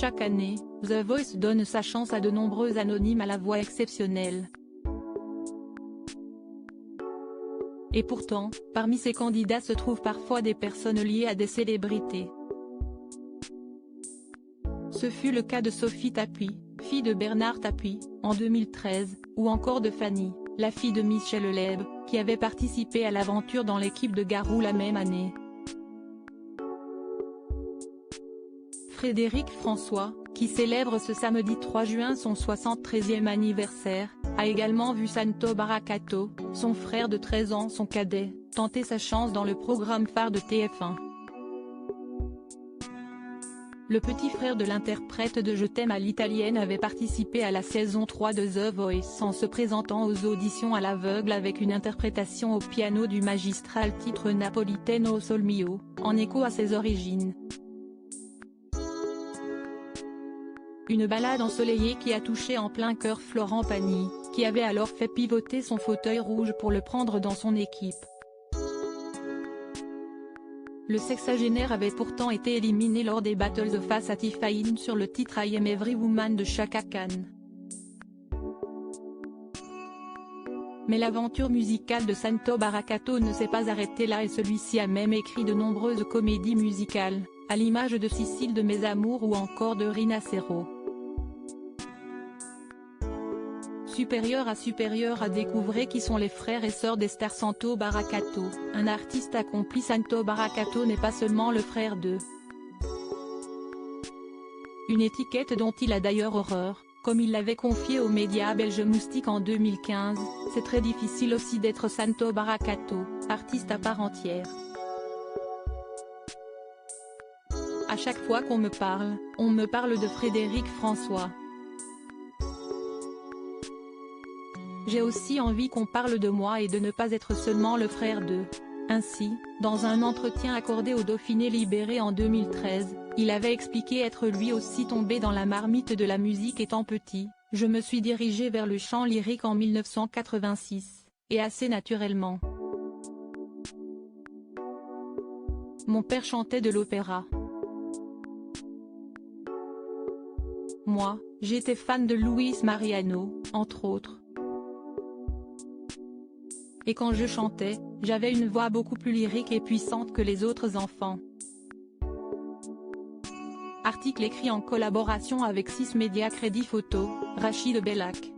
Chaque année, The Voice donne sa chance à de nombreux anonymes à la voix exceptionnelle. Et pourtant, parmi ces candidats se trouvent parfois des personnes liées à des célébrités. Ce fut le cas de Sophie Tapie, fille de Bernard Tapie, en 2013, ou encore de Fanny, la fille de Michel Leb, qui avait participé à l'aventure dans l'équipe de Garou la même année. Frédéric François, qui célèbre ce samedi 3 juin son 73e anniversaire, a également vu Santo Barakato, son frère de 13 ans son cadet, tenter sa chance dans le programme phare de TF1. Le petit frère de l'interprète de Je t'aime à l'italienne avait participé à la saison 3 de The Voice en se présentant aux auditions à l'aveugle avec une interprétation au piano du magistral titre Napolitano Sol Mio, en écho à ses origines. Une balade ensoleillée qui a touché en plein cœur Florent Pagny, qui avait alors fait pivoter son fauteuil rouge pour le prendre dans son équipe. Le sexagénaire avait pourtant été éliminé lors des Battles face à Tifaïne sur le titre I Am Every Woman de Chaka Khan. Mais l'aventure musicale de Santo Barakato ne s'est pas arrêtée là et celui-ci a même écrit de nombreuses comédies musicales, à l'image de Sicile de Mes Amours ou encore de Rina Serro. Supérieur à découvrir qui sont les frères et sœurs des stars Santo Barakato, un artiste accompli. Santo Barakato n'est pas seulement le frère de. Une étiquette dont il a d'ailleurs horreur, comme il l'avait confié aux médias belges Moustique en 2015, c'est très difficile aussi d'être Santo Barakato, artiste à part entière. À chaque fois qu'on me parle, on me parle de Frédéric François. J'ai aussi envie qu'on parle de moi et de ne pas être seulement le frère de. Ainsi, dans un entretien accordé au Dauphiné Libéré en 2013, il avait expliqué être lui aussi tombé dans la marmite de la musique étant petit. Je me suis dirigé vers le chant lyrique en 1986, et assez naturellement. Mon père chantait de l'opéra. Moi, j'étais fan de Luis Mariano, entre autres. Et quand je chantais, j'avais une voix beaucoup plus lyrique et puissante que les autres enfants. Article écrit en collaboration avec 6 médias Crédit Photo, Rachid Bellac.